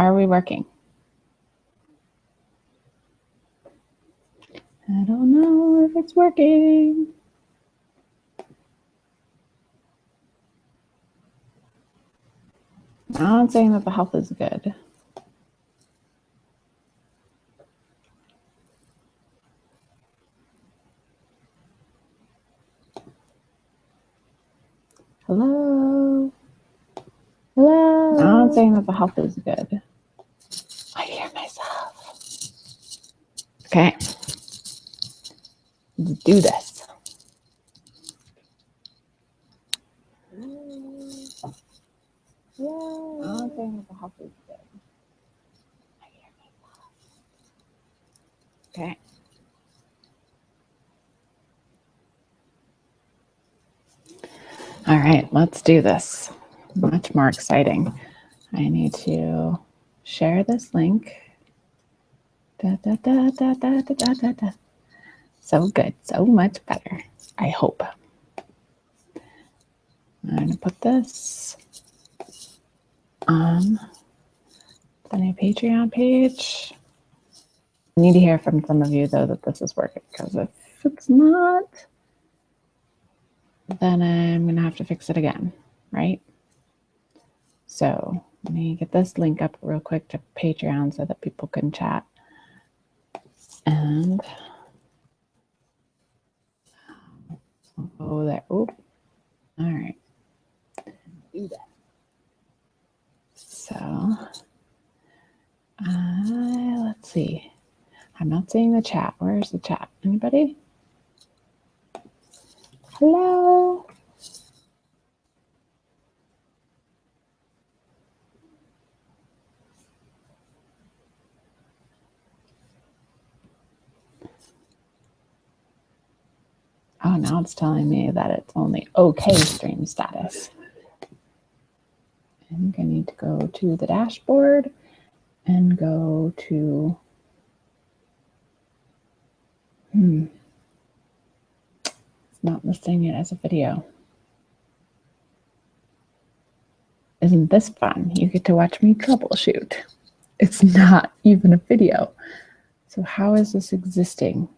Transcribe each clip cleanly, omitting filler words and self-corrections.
Are we working? I don't know if it's working. I'm not saying that the health is good. Hello? Hello? I'm not saying that the health is good. I hear myself. Okay. Let's do this. Yeah. I'm not saying that the health is good. I hear myself. Okay. All right, let's do this. Much more exciting. I need to share this link. Da, da, da, da, da, da, da, da. So good, so much better, I hope. I'm going to put this on the new Patreon page. I need to hear from some of you, though, that this is working, because if it's not, then I'm going to have to fix it again, right? So let me get this link up real quick to Patreon so that people can chat. And oh, there. Oh, all right. Do that. So let's see. I'm not seeing the chat. Where's the chat? Anybody? Hello? Oh, now it's telling me that it's only okay stream status. I think I need to go to the dashboard and go to, it's not listing it as a video. Isn't this fun? You get to watch me troubleshoot. It's not even a video. So how is this existing?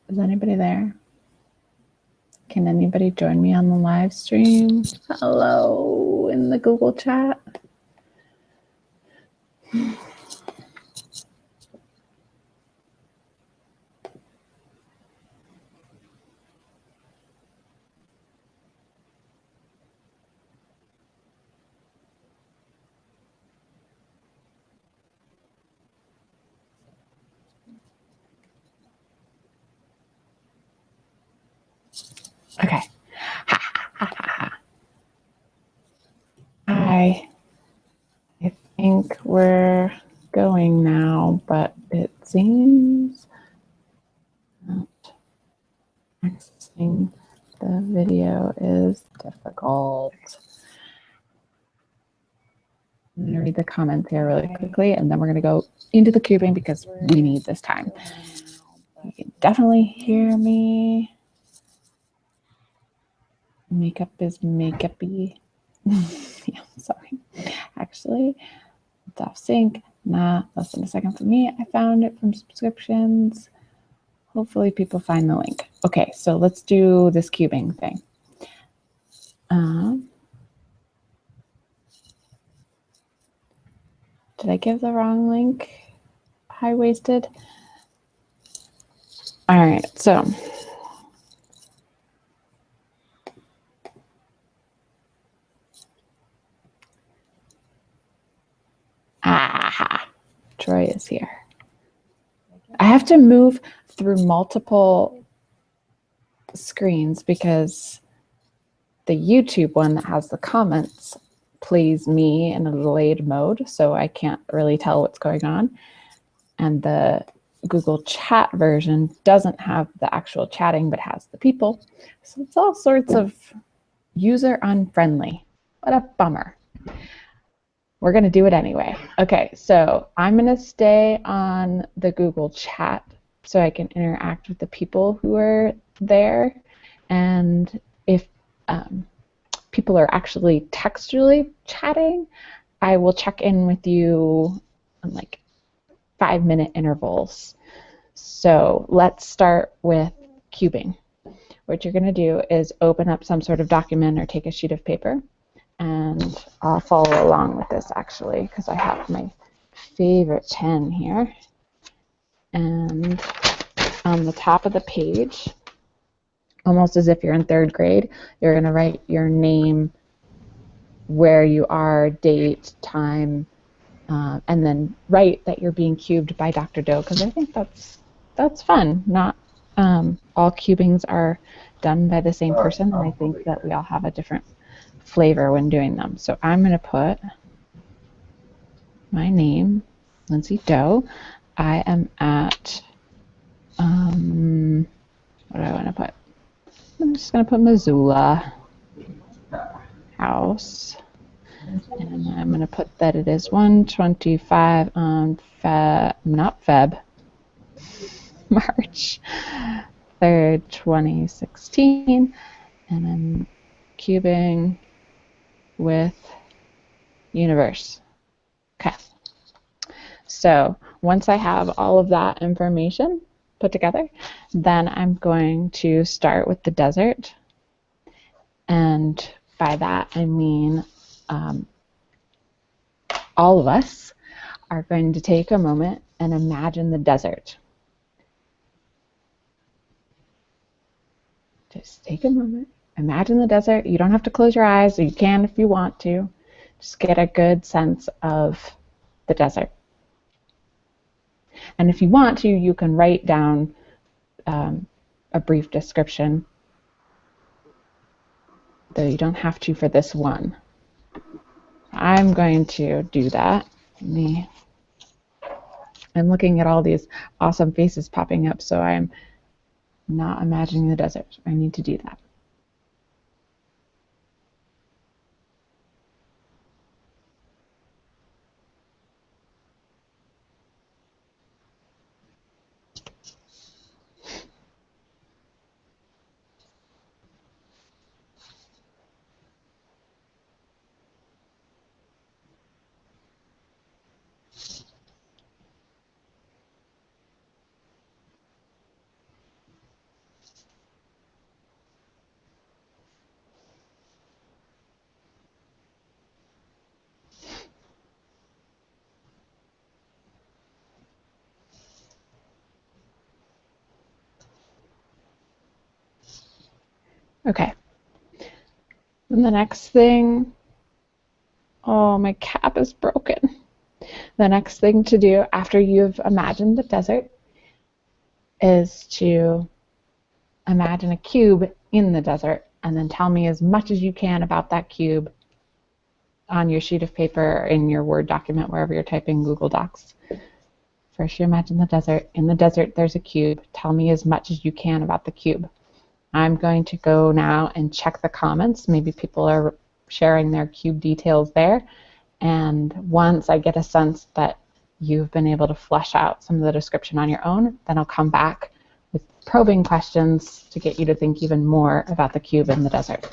Is anybody there? Can anybody join me on the live stream? Hello in the Google chat. Okay. Hi. I think we're going now, but it seems not accessing the video is difficult. I'm going to read the comments here really quickly, and then we're going to go into the cubing because we need this time. You can definitely hear me. Makeup is makeup-y. Yeah, sorry. Actually, it's off sync. Not less than a second for me. I found it from subscriptions. Hopefully people find the link. Okay, so let's do this cubing thing. Did I give the wrong link? High-waisted. All right, so Troy is here. I have to move through multiple screens because the YouTube one that has the comments plays me in a delayed mode, so I can't really tell what's going on. And the Google Chat version doesn't have the actual chatting, but has the people. So it's all sorts of user unfriendly. What a bummer. We're going to do it anyway. Okay, so I'm going to stay on the Google Chat so I can interact with the people who are there. And if people are actually textually chatting, I will check in with you on like 5-minute intervals. So let's start with cubing. What you're going to do is open up some sort of document or take a sheet of paper, and I'll follow along with this actually because I have my favorite pen here. And on the top of the page, almost as if you're in 3rd grade, you're going to write your name, where you are, date, time, and then write that you're being cubed by Dr. Doe, because I think that's fun. Not all cubings are done by the same person, and I think that we all have a different flavor when doing them. So I'm going to put my name, Lindsay Doe. I am at, what do I want to put? I'm just going to put Missoula House. And I'm going to put that it is 125 on March 3rd, 2016. And I'm cubing with Universe. Okay. So once I have all of that information put together, then I'm going to start with the desert. And by that, I mean all of us are going to take a moment and imagine the desert. Just take a moment, imagine the desert. You don't have to close your eyes, or you can if you want to. Just get a good sense of the desert. And if you want to, you can write down a brief description, though you don't have to for this one. I'm going to do that. I'm looking at all these awesome faces popping up, so I'm not imagining the desert. I need to do that. Okay. And the next thing, oh, my cap is broken. The next thing to do after you've imagined the desert is to imagine a cube in the desert, and then tell me as much as you can about that cube on your sheet of paper or in your Word document, wherever you're typing Google Docs. First, you imagine the desert. In the desert, there's a cube. Tell me as much as you can about the cube. I'm going to go now and check the comments. Maybe people are sharing their cube details there. And once I get a sense that you've been able to flesh out some of the description on your own, then I'll come back with probing questions to get you to think even more about the cube in the desert.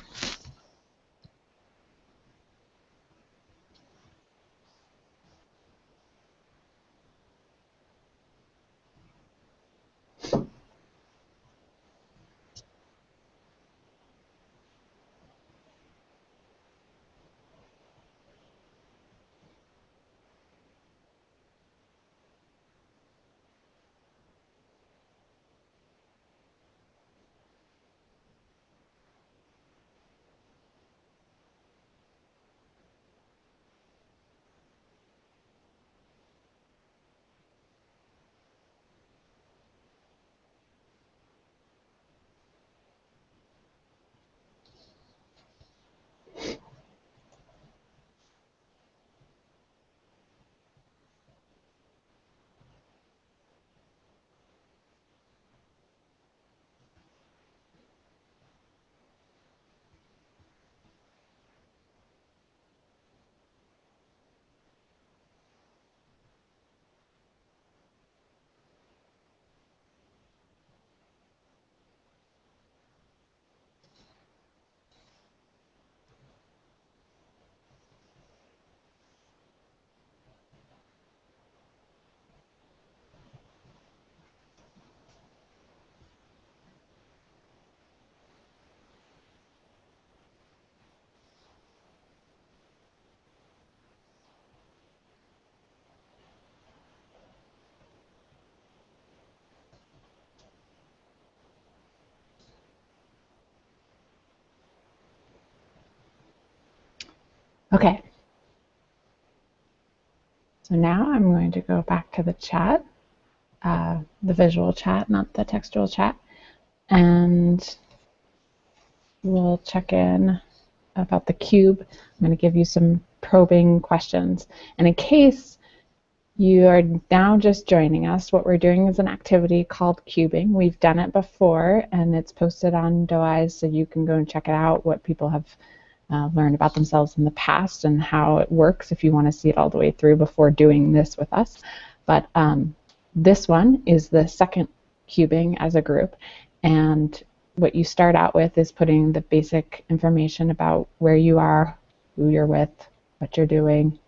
Okay. So now I'm going to go back to the chat, the visual chat, not the textual chat, and we'll check in about the cube. I'm going to give you some probing questions. And in case you are now just joining us, what we're doing is an activity called cubing. We've done it before, and it's posted on DoEyes, so you can go and check it out, what people have learned about themselves in the past and how it works if you want to see it all the way through before doing this with us. But this one is the second cubing as a group, and what you start out with is putting the basic information about where you are, who you're with, what you're doing,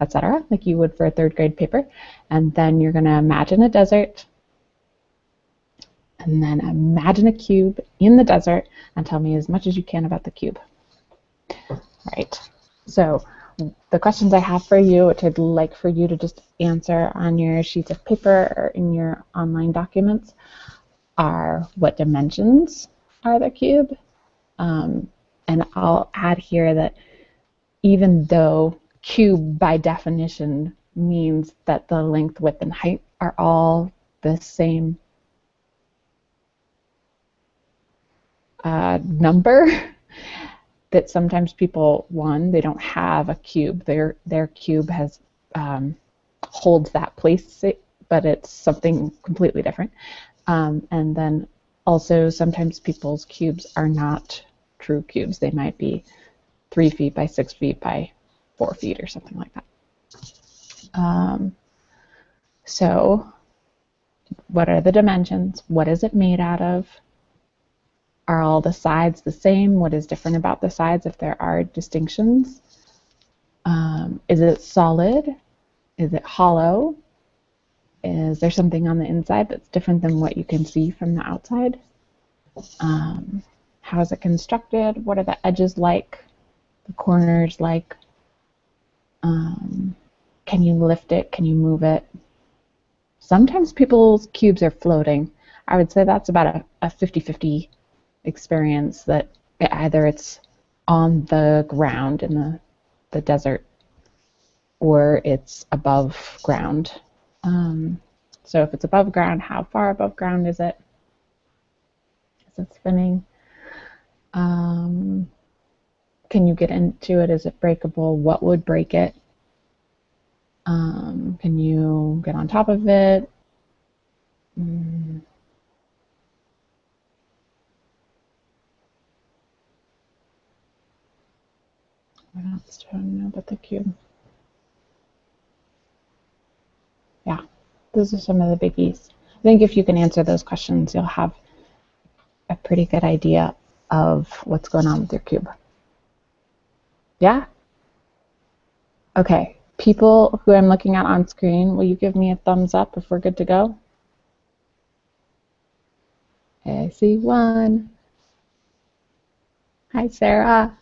etc., like you would for a third grade paper. And then you're going to imagine a desert, and then imagine a cube in the desert, and tell me as much as you can about the cube. All right. So the questions I have for you, which I'd like for you to just answer on your sheets of paper or in your online documents, are what dimensions are the cube? And I'll add here that even though cube by definition means that the length, width, and height are all the same number, that sometimes people, one, they don't have a cube. Their cube has holds that place, but it's something completely different. And then also sometimes people's cubes are not true cubes. They might be 3 feet by 6 feet by 4 feet or something like that. So what are the dimensions? What is it made out of? Are all the sides the same? What is different about the sides if there are distinctions? Is it solid? Is it hollow? Is there something on the inside that's different than what you can see from the outside? How is it constructed? What are the edges like? The corners like? Can you lift it? Can you move it? Sometimes people's cubes are floating. I would say that's about a 50-50 experience, that either it's on the ground in the desert or it's above ground. So if it's above ground, how far above ground is it? Is it spinning? Can you get into it? Is it breakable? What would break it? Can you get on top of it? What else do I know about the cube? Yeah, those are some of the biggies. I think if you can answer those questions, you'll have a pretty good idea of what's going on with your cube. Yeah? Okay, people who I'm looking at on screen, will you give me a thumbs up if we're good to go? I see one. Hi, Sarah.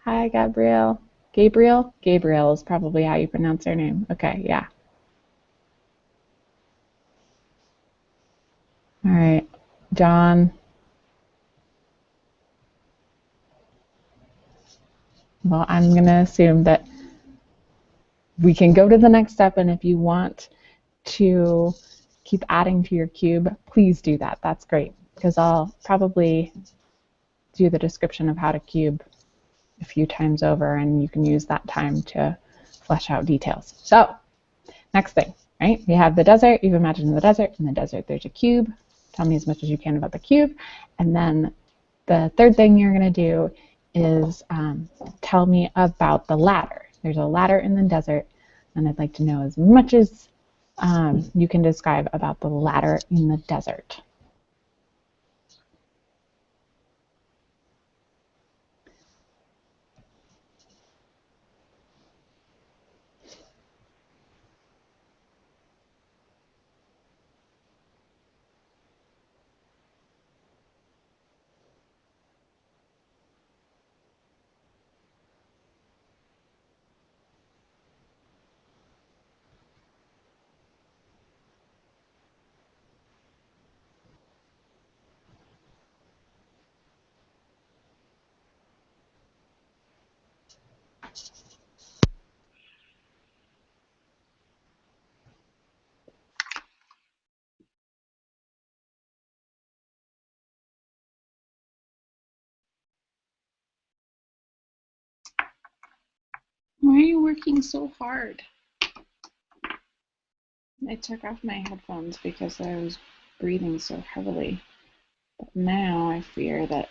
Hi, Gabrielle. Gabriel? Gabriel is probably how you pronounce her name. Okay, yeah. All right, John. Well, I'm going to assume that we can go to the next step, and if you want to keep adding to your cube, please do that. That's great, because I'll probably do the description of how to cube a few times over, and you can use that time to flesh out details. So, next thing, right? We have the desert. You've imagined the desert. In the desert, there's a cube. Tell me as much as you can about the cube. And then the third thing you're going to do is tell me about the ladder. There's a ladder in the desert, and I'd like to know as much as you can describe about the ladder in the desert. Why are you working so hard? I took off my headphones because I was breathing so heavily. But now I fear that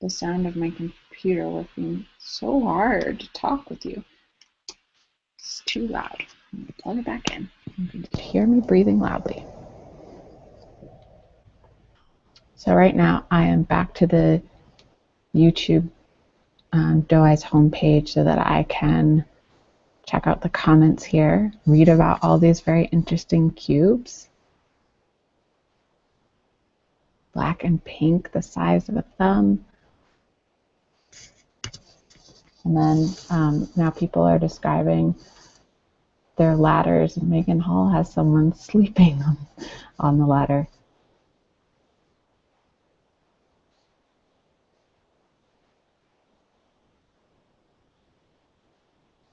the sound of my computer working so hard to talk with you is too loud. I'm going to plug it back in. You can just hear me breathing loudly. So right now I am back to the YouTube Doe Eyes homepage so that I can check out the comments here, read about all these very interesting cubes. Black and pink, the size of a thumb. And then now people are describing their ladders, and Megan Hall has someone sleeping on the ladder.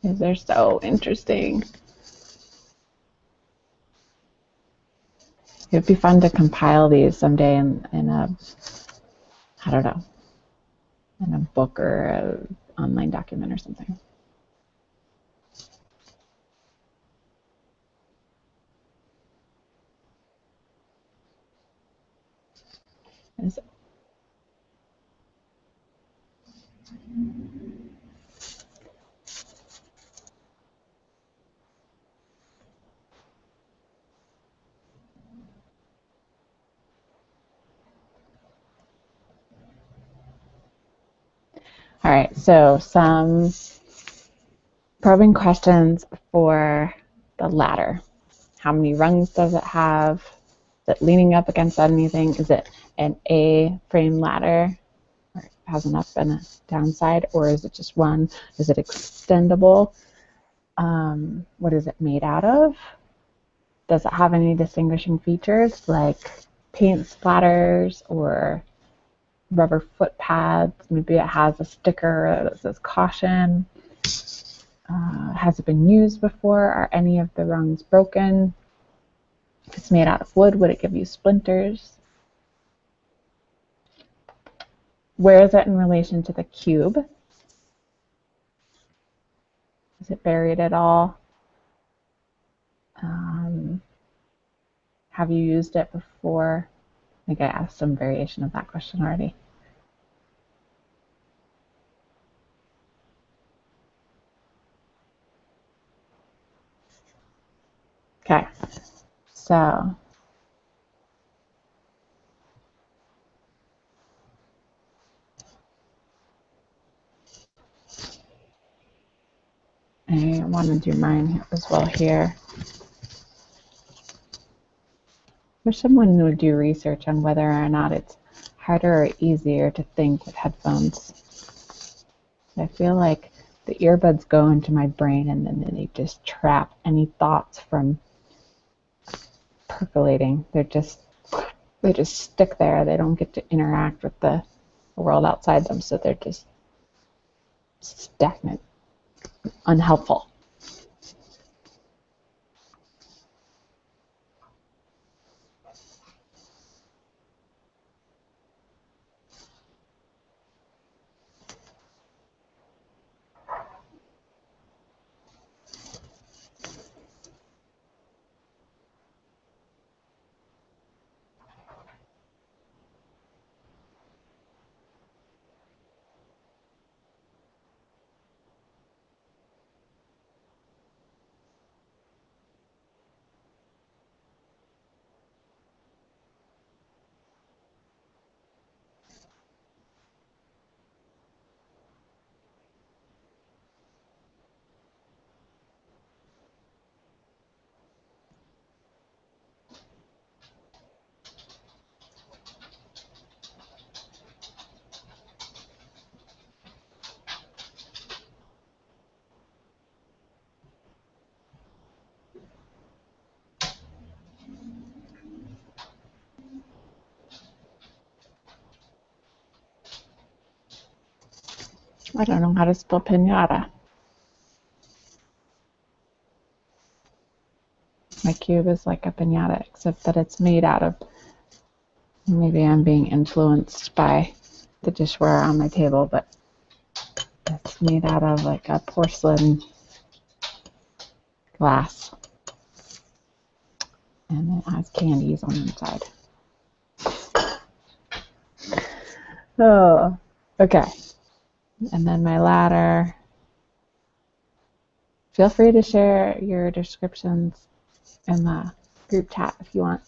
They're so interesting. It would be fun to compile these someday in a, I don't know, in a book or an online document or something. All right, so some probing questions for the ladder. How many rungs does it have? Is it leaning up against anything? Is it an A-frame ladder? Or it has an up and a downside? Or is it just one? Is it extendable? What is it made out of? Does it have any distinguishing features like paint splatters or rubber foot pads? Maybe it has a sticker that says caution. Has it been used before? Are any of the rungs broken? If it's made out of wood, would it give you splinters? Where is it in relation to the cube? Is it buried at all? Have you used it before? I think I asked some variation of that question already. Okay, so I want to do mine as well here. Wish someone would do research on whether or not it's harder or easier to think with headphones. I feel like the earbuds go into my brain and then they just trap any thoughts from percolating. They just stick there. They don't get to interact with the world outside them, so they're just stagnant, unhelpful. I don't know how to spell pinata. My cube is like a pinata, except that it's made out of, maybe I'm being influenced by the dishware on my table, but it's made out of like a porcelain glass. And it has candies on the inside. Oh, okay. And then my ladder. Feel free to share your descriptions in the group chat if you want.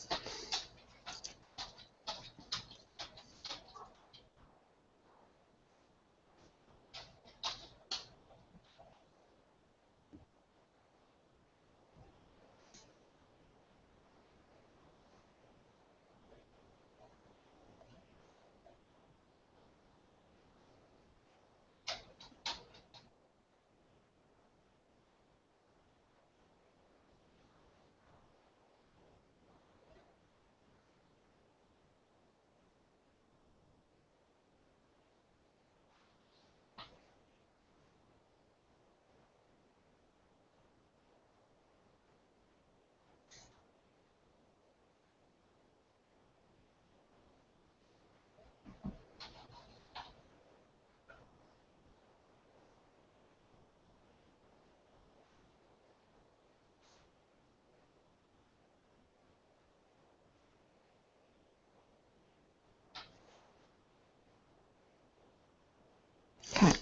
Okay.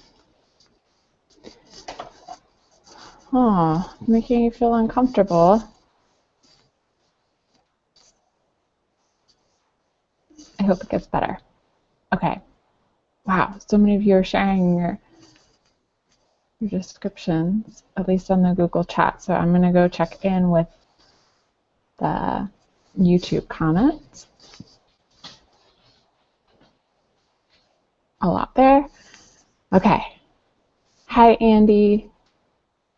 Oh, making you feel uncomfortable. I hope it gets better. Okay. Wow, so many of you are sharing your descriptions, at least on the Google chat. So I'm going to go check in with the YouTube comments. A lot there. Okay. Hi, Andy.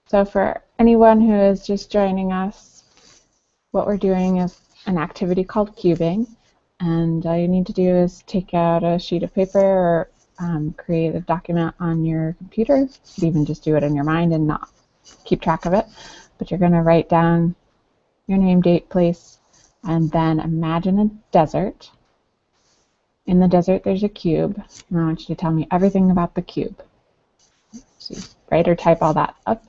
So for anyone who is just joining us, what we're doing is an activity called cubing. And all you need to do is take out a sheet of paper or create a document on your computer. You could even just do it in your mind and not keep track of it. But you're going to write down your name, date, place, and then imagine a desert. In the desert, there's a cube, and I want you to tell me everything about the cube. So you write or type all that up,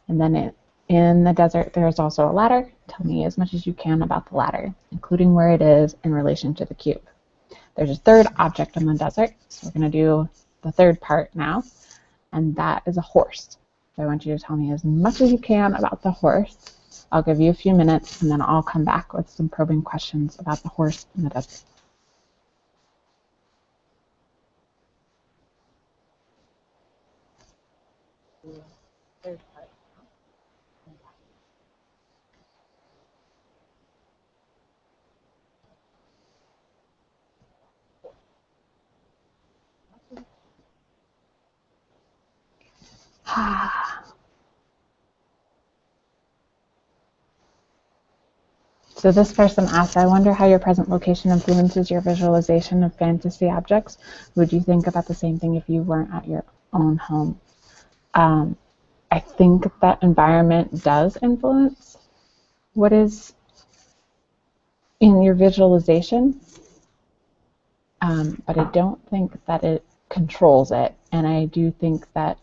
and then in the desert, there's also a ladder. Tell me as much as you can about the ladder, including where it is in relation to the cube. There's a third object in the desert, so we're going to do the third part now, and that is a horse. So I want you to tell me as much as you can about the horse. I'll give you a few minutes, and then I'll come back with some probing questions about the horse in the desert. Third part. So this person asked, I wonder how your present location influences your visualization of fantasy objects. Would you think about the same thing if you weren't at your own home? I think that environment does influence what is in your visualization, but I don't think that it controls it. And I do think that,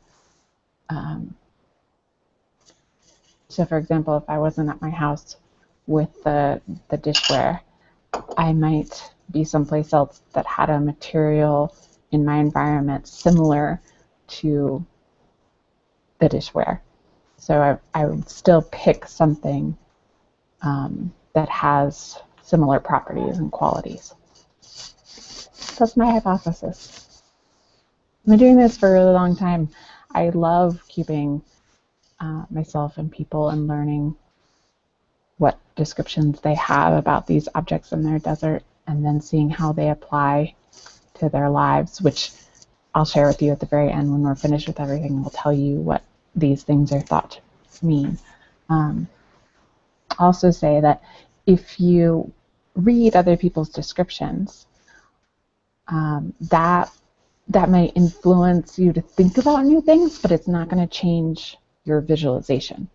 so for example, if I wasn't at my house with the dishware, I might be someplace else that had a material in my environment similar to the dishware. So I would still pick something that has similar properties and qualities. That's my hypothesis. I've been doing this for a really long time. I love keeping myself and people and learning what descriptions they have about these objects in their desert, and then seeing how they apply to their lives, which I'll share with you at the very end when we're finished with everything. We'll tell you what these things are thought to mean. Also say that if you read other people's descriptions, that that might influence you to think about new things, but it's not going to change your visualization.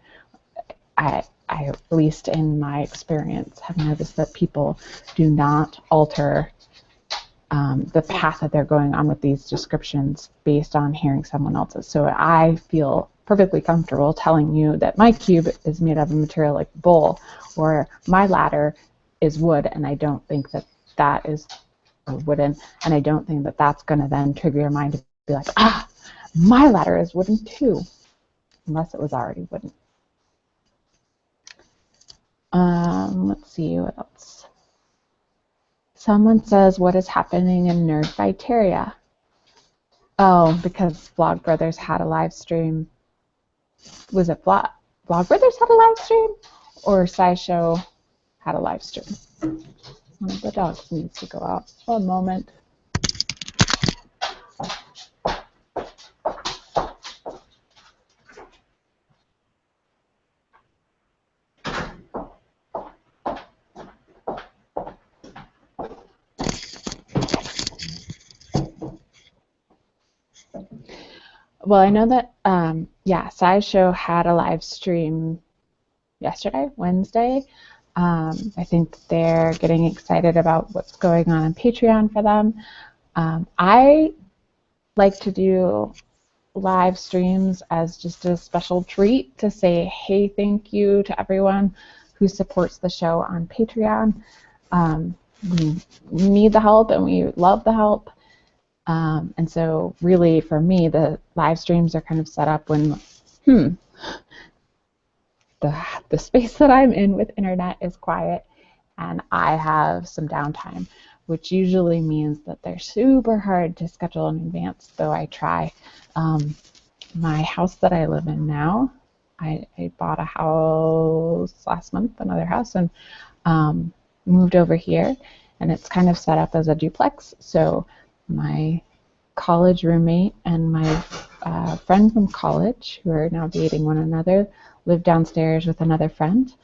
I, at least in my experience, have noticed that people do not alter the path that they're going on with these descriptions based on hearing someone else's. So I feel perfectly comfortable telling you that my cube is made of a material like bowl, or my ladder is wood, and I don't think that that is wooden, and I don't think that that's going to then trigger your mind to be like, ah, my ladder is wooden too, unless it was already wooden. Let's see what else. Someone says, what is happening in Nerdfighteria? Oh, because Vlogbrothers had a live stream. Was it Vlogbrothers had a live stream? Or SciShow had a live stream? One of the dogs needs to go out. One moment. Well, I know that, yeah, SciShow had a live stream yesterday, Wednesday. I think they're getting excited about what's going on Patreon for them. I like to do live streams as just a special treat to say, hey, thank you to everyone who supports the show on Patreon. We need the help and we love the help. And so really for me, the live streams are kind of set up when, the space that I'm in with internet is quiet and I have some downtime, which usually means that they're super hard to schedule in advance, though I try. My house that I live in now, I bought a house last month, another house, and moved over here, and it's kind of set up as a duplex. So my college roommate and my friend from college, who are now dating one another, live downstairs with another friend.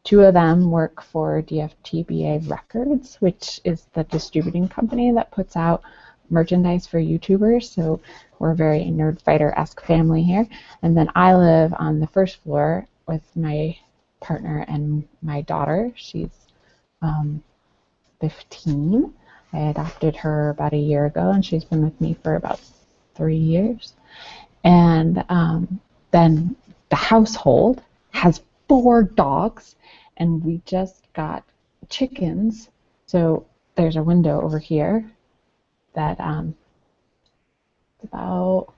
Two of them work for DFTBA Records, which is the distributing company that puts out merchandise for YouTubers. So we're a very Nerdfighter-esque family here. And then I live on the first floor with my partner and my daughter. She's 15. I adopted her about a year ago, and she's been with me for about 3 years. And then the household has 4 dogs, and we just got chickens. So there's a window over here that is about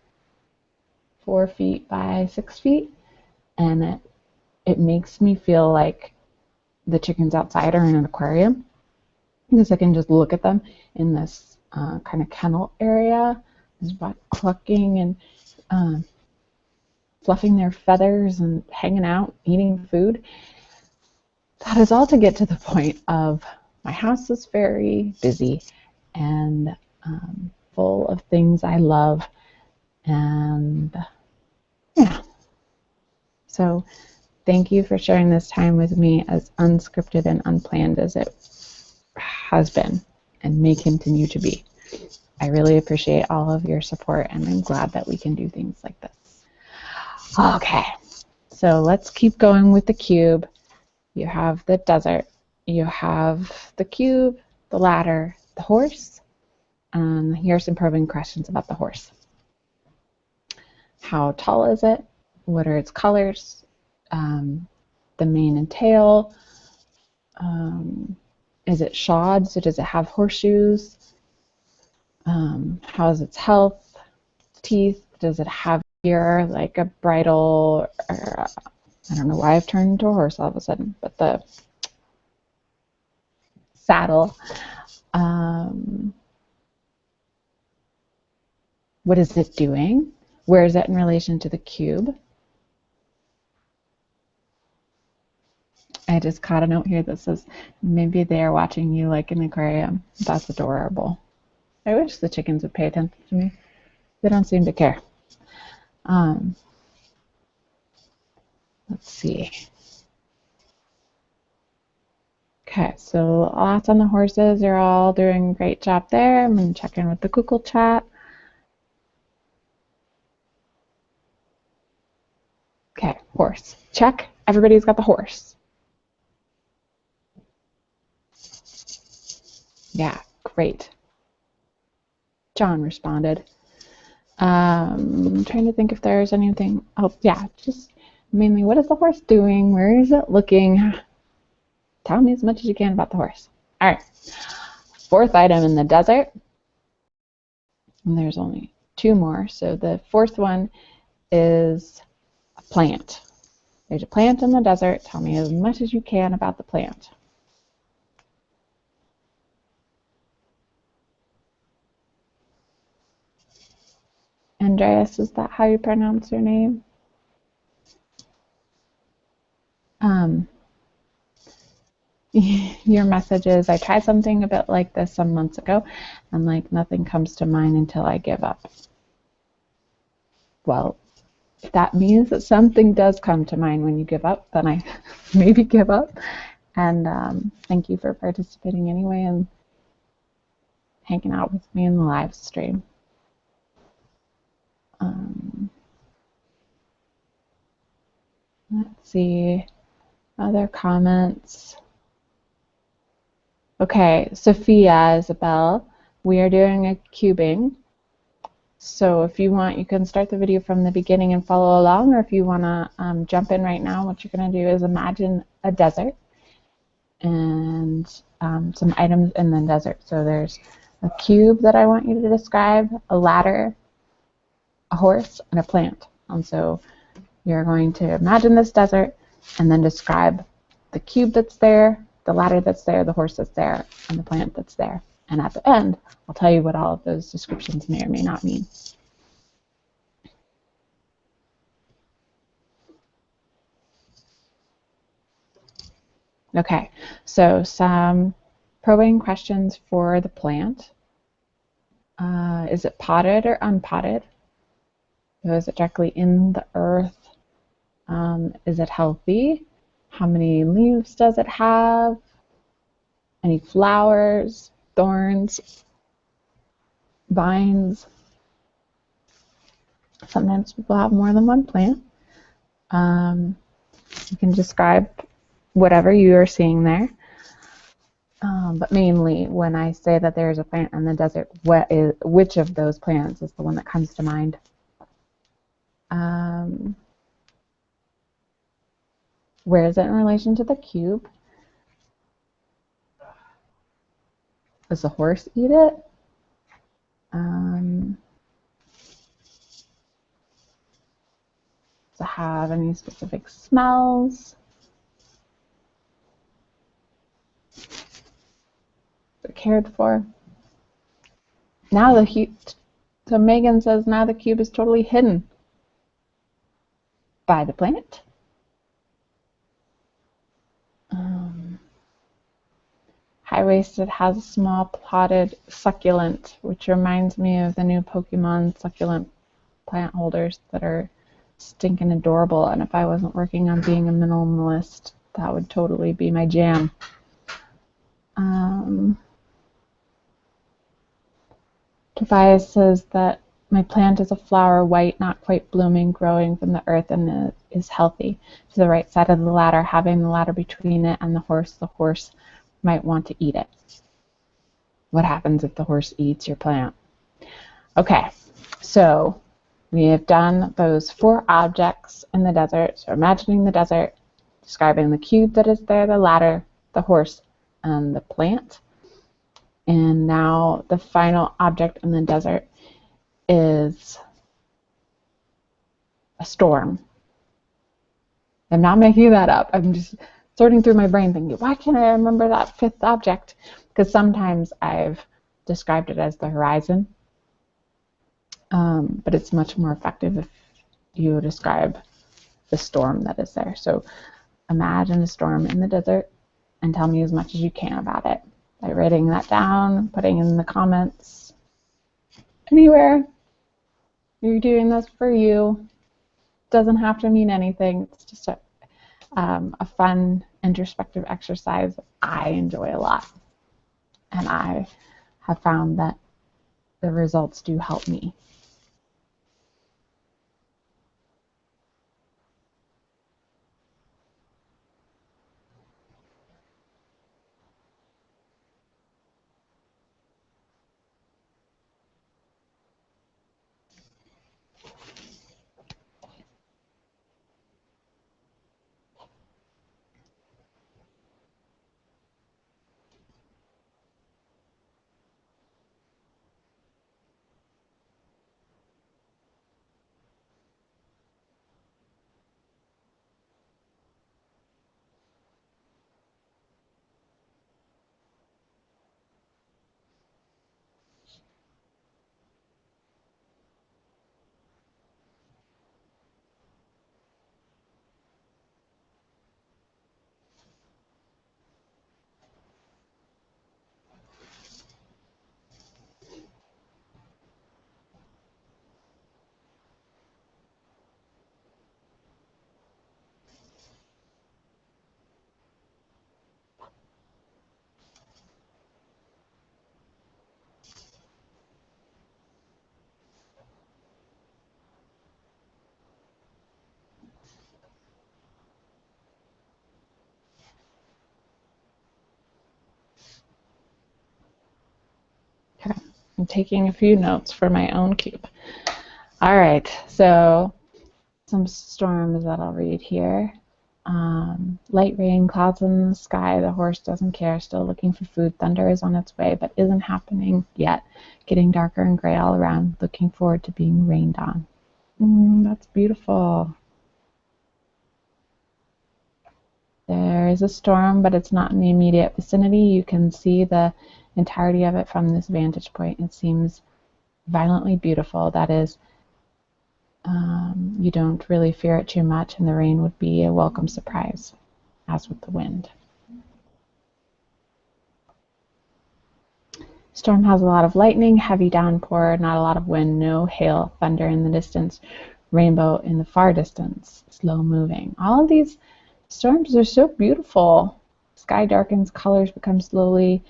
4 feet by 6 feet, and it makes me feel like the chickens outside are in an aquarium, because I can just look at them in this kind of kennel area, just about clucking and fluffing their feathers and hanging out, eating food. That is all to get to the point of my house is very busy and full of things I love, and yeah. So thank you for sharing this time with me, as unscripted and unplanned as it has been and may continue to be. I really appreciate all of your support, and I'm glad that we can do things like this. Okay, so let's keep going with the cube. You have the desert, you have the cube, the ladder, the horse. Here are some probing questions about the horse. How tall is it? What are its colors? The mane and tail. Is it shod? So does it have horseshoes? How is its health? Teeth? Does it have ear, like a bridle? Or, I don't know why I've turned into a horse all of a sudden, but the saddle. What is it doing? Where is it in relation to the cube? I just caught a note here that says, maybe they are watching you like an aquarium. That's adorable. I wish the chickens would pay attention to me. They don't seem to care. Let's see. Okay, so lots on the horses. You're all doing a great job there. I'm going to check in with the Google chat. Okay, horse. Check. Everybody's got the horse. Yeah, great. John responded. I'm trying to think if there's anything. Oh, yeah, just mainly what is the horse doing? Where is it looking? Tell me as much as you can about the horse. All right. Fourth item in the desert. And there's only two more. So the fourth one is a plant. There's a plant in the desert. Tell me as much as you can about the plant. Andreas, is that how you pronounce your name? Your message is, I tried something a bit like this some months ago, and like nothing comes to mind until I give up. Well, if that means that something does come to mind when you give up, then I maybe give up. And thank you for participating anyway and hanging out with me in the live stream. Let's see, other comments. Okay, Sophia Isabel, we are doing a cubing. So if you want, you can start the video from the beginning and follow along, or if you want to jump in right now, what you're going to do is imagine a desert and some items in the desert. So there's a cube that I want you to describe, a ladder, a horse, and a plant. And so you're going to imagine this desert and then describe the cube that's there, the ladder that's there, the horse that's there, and the plant that's there. And at the end, I'll tell you what all of those descriptions may or may not mean. Okay, so some probing questions for the plant. Is it potted or unpotted? So is it directly in the earth? Is it healthy? How many leaves does it have? Any flowers, thorns, vines? Sometimes people have more than one plant. You can describe whatever you are seeing there. But mainly, when I say that there is a plant in the desert, which of those plants is the one that comes to mind? Where is it in relation to the cube? Does the horse eat it? Does it have any specific smells? Is it cared for? Now so Megan says now the cube is totally hidden by the plant. High-waisted has a small plotted succulent, which reminds me of the new Pokemon succulent plant holders that are stinking adorable. And if I wasn't working on being a minimalist, that would totally be my jam. Tobias says that my plant is a flower, white, not quite blooming, growing from the earth, and is healthy. To the right side of the ladder, having the ladder between it and the horse might want to eat it. What happens if the horse eats your plant? Okay, so we have done those 4 objects in the desert. So imagining the desert, describing the cube that is there, the ladder, the horse, and the plant. And now the final object in the desert is a storm. I'm not making that up. I'm just sorting through my brain thinking, why can't I remember that 5th object? Because sometimes I've described it as the horizon, but it's much more effective if you describe the storm that is there. So imagine a storm in the desert and tell me as much as you can about it by writing that down, putting in the comments, anywhere. You're doing this for you. Doesn't have to mean anything. It's just a fun and introspective exercise I enjoy a lot. And I have found that the results do help me. Okay, I'm taking a few notes for my own cube. All right, so some storms that I'll read here. Light rain, clouds in the sky, the horse doesn't care, still looking for food, thunder is on its way, but isn't happening yet. Getting darker and gray all around, looking forward to being rained on. That's beautiful. There is a storm, but it's not in the immediate vicinity. You can see the entirety of it from this vantage point. It seems violently beautiful. That is, you don't really fear it too much, and the rain would be a welcome surprise, as with the wind. Storm has a lot of lightning, heavy downpour, not a lot of wind, no hail, thunder in the distance, rainbow in the far distance, slow moving. All of these storms are so beautiful. Sky darkens, colors become slowly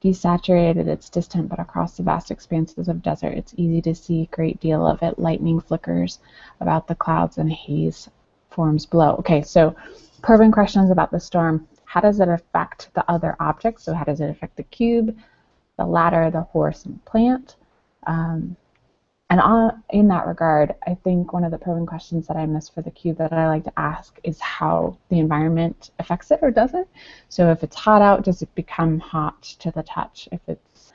desaturated. It's distant, but across the vast expanses of desert, it's easy to see a great deal of it. Lightning flickers about the clouds and haze forms below. Okay, so probing questions about the storm. How does it affect the other objects? So how does it affect the cube, the ladder, the horse, and plant? In that regard, I think one of the probing questions that I missed for the cube that I like to ask is how the environment affects it or doesn't. So if it's hot out, does it become hot to the touch? If it's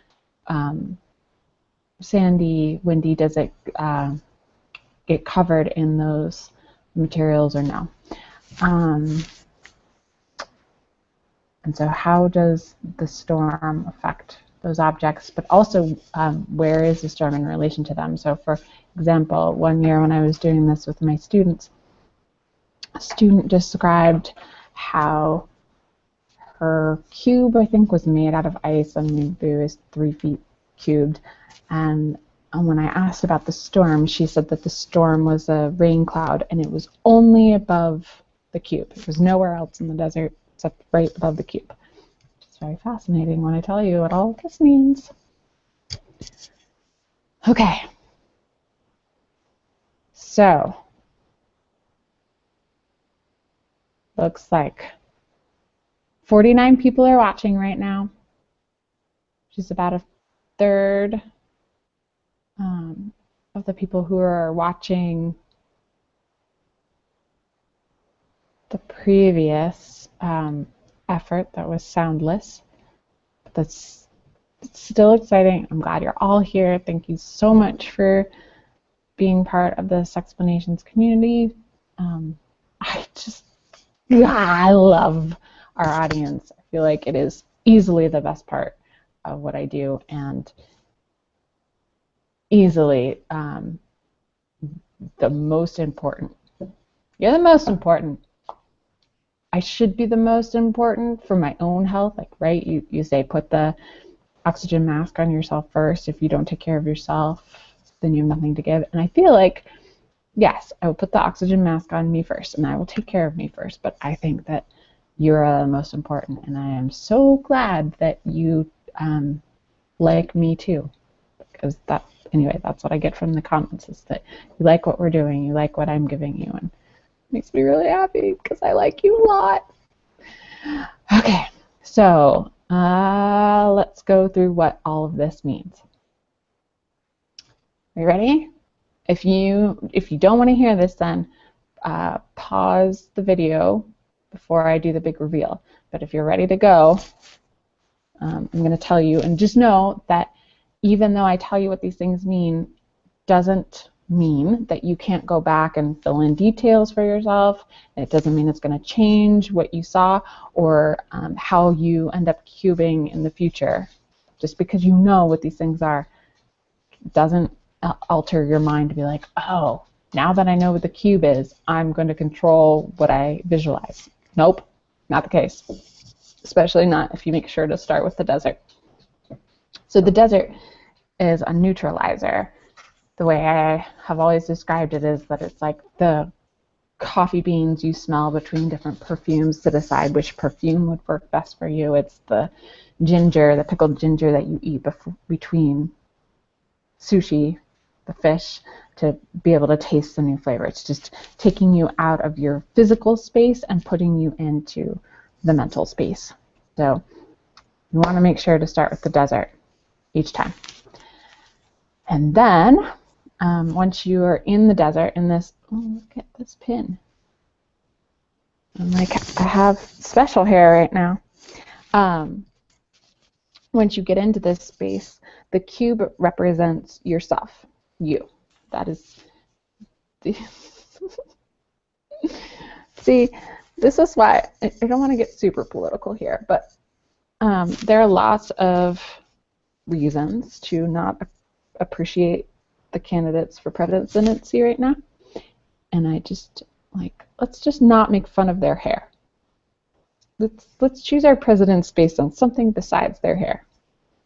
sandy, windy, does it get covered in those materials or no? And so how does the storm affect those objects, but also where is the storm in relation to them? So for example, one year when I was doing this with my students, a student described how her cube, I think, was made out of ice, and maybe it was 3 feet cubed. And when I asked about the storm, she said that the storm was a rain cloud, and it was only above the cube. It was nowhere else in the desert except right above the cube. Very fascinating when I tell you what all this means. Okay, so looks like 49 people are watching right now, which is about a third of the people who are watching the previous effort that was soundless. But that's still exciting. I'm glad you're all here. Thank you so much for being part of this Explanations community. I love our audience. I feel like it is easily the best part of what I do, and easily the most important. You're the most important. I should be the most important for my own health. Like, right, you say put the oxygen mask on yourself first. If you don't take care of yourself, then you have nothing to give. And I feel like, yes, I will put the oxygen mask on me first, and I will take care of me first. But I think that you're the most important, and I am so glad that you like me too, because that, anyway, that's what I get from the comments, is that you like what we're doing, you like what I'm giving you, and it makes me really happy because I like you a lot. Okay, so let's go through what all of this means. Are you ready? If you don't want to hear this, then pause the video before I do the big reveal. But if you're ready to go, I'm going to tell you, and just know that even though I tell you what these things mean, doesn't mean that you can't go back and fill in details for yourself. It doesn't mean it's going to change what you saw or how you end up cubing in the future. Just because you know what these things are doesn't alter your mind to be like, oh, now that I know what the cube is, I'm going to control what I visualize. Nope, not the case. Especially not if you make sure to start with the desert. So the desert is a neutralizer. The way I have always described it is that it's like the coffee beans you smell between different perfumes to decide which perfume would work best for you. It's the ginger, the pickled ginger that you eat between sushi, the fish, to be able to taste the new flavor. It's just taking you out of your physical space and putting you into the mental space. So you want to make sure to start with the desert each time. And then once you are in the desert, in this, oh, look at this pin. I'm like, I have special hair right now. Once you get into this space, the cube represents yourself, you. That is the see, this is why I don't want to get super political here, but there are lots of reasons to not appreciate the candidates for presidency right now, and I just like, let's just not make fun of their hair. Let's choose our presidents based on something besides their hair,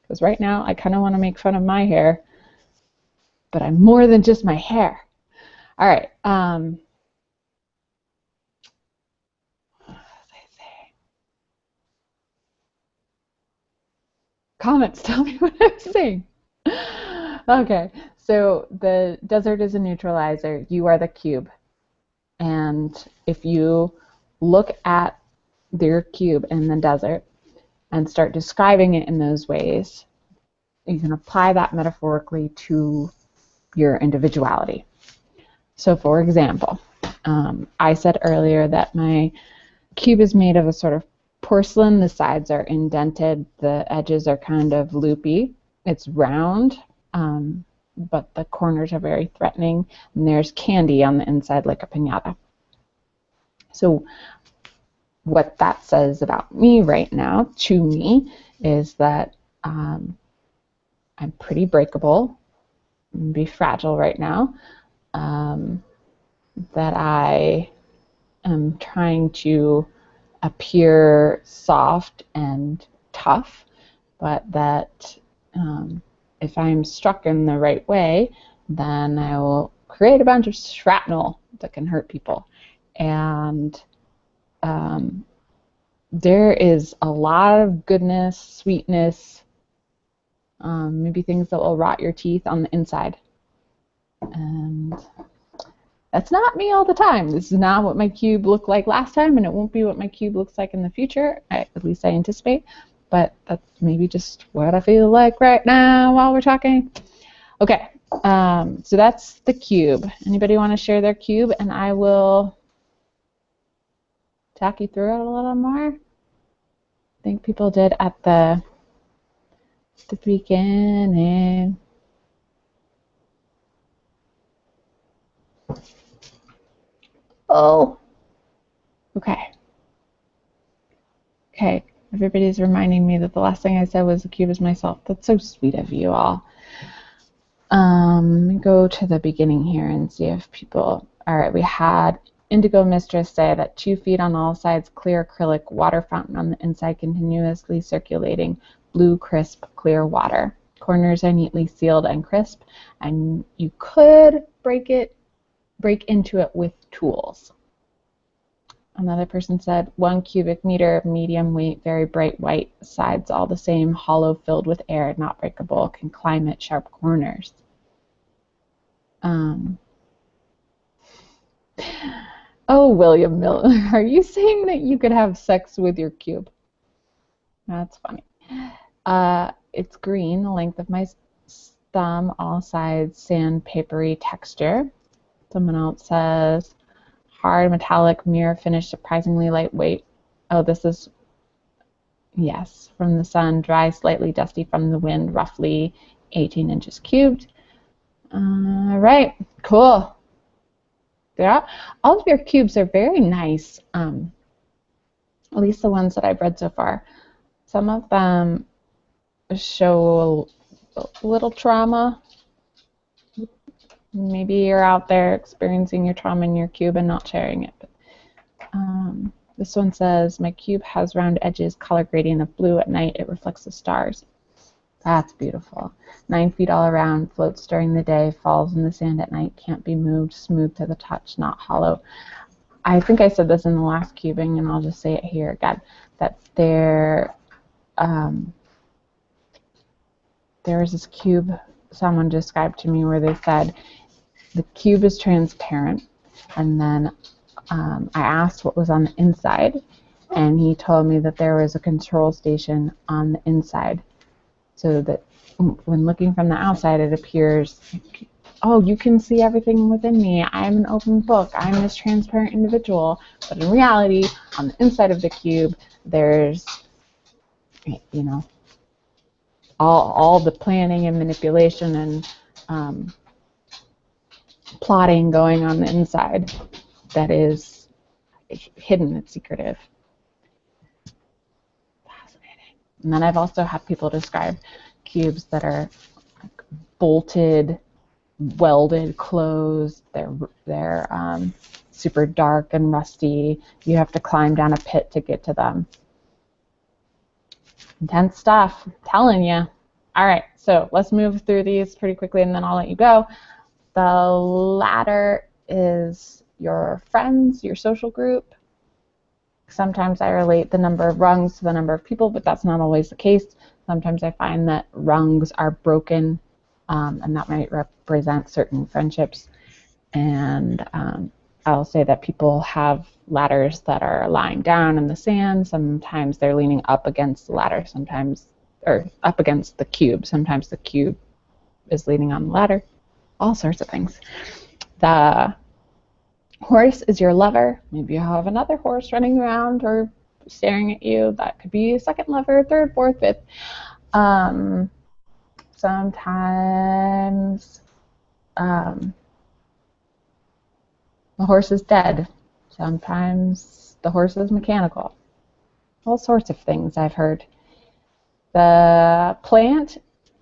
because right now I kind of want to make fun of my hair, but I'm more than just my hair. All right. Comments, tell me what I'm saying. Okay, so the desert is a neutralizer. You are the cube. And if you look at their cube in the desert and start describing it in those ways, you can apply that metaphorically to your individuality. So for example, I said earlier that my cube is made of a sort of porcelain. The sides are indented, the edges are kind of loopy. It's round, but the corners are very threatening, and there's candy on the inside like a piñata. So what that says about me right now, to me, is that I'm pretty breakable, be fragile right now, that I am trying to appear soft and tough, but that if I'm struck in the right way, then I will create a bunch of shrapnel that can hurt people. And there is a lot of goodness, sweetness, maybe things that will rot your teeth on the inside. And that's not me all the time. This is not what my cube looked like last time, and it won't be what my cube looks like in the future, at least I anticipate. But that's maybe just what I feel like right now while we're talking. Okay, so that's the cube. Anybody want to share their cube? And I will talk you through it a little more. I think people did at the beginning. Oh, okay. Okay, everybody's reminding me that the last thing I said was the cube is myself. That's so sweet of you all. Let me go to the beginning here and see if people, all right, we had Indigo Mistress say that 2 feet on all sides, clear acrylic, water fountain on the inside, continuously circulating, blue, crisp, clear water. Corners are neatly sealed and crisp, and you could break into it with tools. Another person said 1 cubic meter, medium weight, very bright white, sides all the same, hollow, filled with air, not breakable, can climb at sharp corners. Oh, William Miller, are you saying that you could have sex with your cube? That's funny. It's green, the length of my thumb, all sides, sandpapery texture. Someone else says hard metallic mirror finish, surprisingly lightweight. Oh, this is, yes, from the sun, dry, slightly dusty from the wind, roughly 18 inches cubed. All right, cool. Yeah, all of your cubes are very nice, at least the ones that I've read so far. Some of them show a little trauma. Maybe you're out there experiencing your trauma in your cube and not sharing it. But, this one says, my cube has round edges, color gradient of blue. At night, it reflects the stars. That's beautiful. 9 feet all around, floats during the day, falls in the sand at night, can't be moved, smooth to the touch, not hollow. I think I said this in the last cubing, and I'll just say it here again, that there was this cube someone described to me where they said the cube is transparent, and then I asked what was on the inside, and he told me that there was a control station on the inside, so that when looking from the outside, it appears, oh, you can see everything within me. I'm an open book. I'm this transparent individual. But in reality, on the inside of the cube, there's, you know, all the planning and manipulation and plotting going on the inside that is hidden, it's secretive. Fascinating. And then I've also had people describe cubes that are like bolted, welded, closed. They're super dark and rusty. You have to climb down a pit to get to them. Intense stuff, I'm telling you. All right, so let's move through these pretty quickly and then I'll let you go. The ladder is your friends, your social group. Sometimes I relate the number of rungs to the number of people, but that's not always the case. Sometimes I find that rungs are broken, and that might represent certain friendships. And I'll say that people have ladders that are lying down in the sand. Sometimes they're leaning up against the ladder, sometimes, or up against the cube. Sometimes the cube is leaning on the ladder. All sorts of things. The horse is your lover. Maybe you have another horse running around or staring at you. That could be a second lover, third, fourth, fifth. Sometimes the horse is dead. Sometimes the horse is mechanical. All sorts of things I've heard. The plant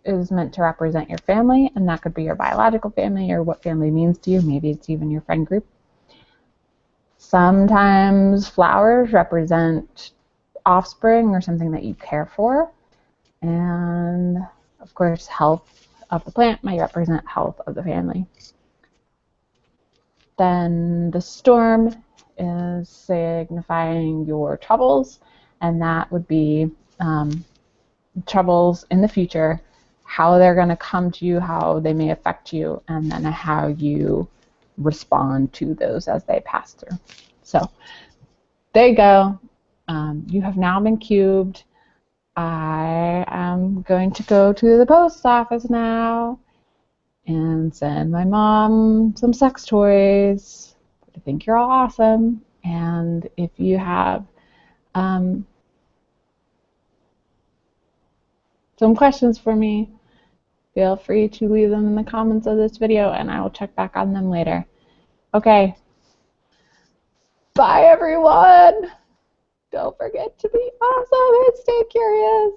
is meant to represent your family, and that could be your biological family or what family means to you. Maybe it's even your friend group. Sometimes flowers represent offspring or something that you care for. And of course, health of the plant might represent health of the family. Then the storm is signifying your troubles, and that would be troubles in the future, how they're going to come to you, how they may affect you, and then how you respond to those as they pass through. So there you go. You have now been cubed. I am going to go to the post office now and send my mom some sex toys. I think you're all awesome. And if you have some questions for me, feel free to leave them in the comments of this video and I will check back on them later. Okay. Bye, everyone. Don't forget to be awesome and stay curious.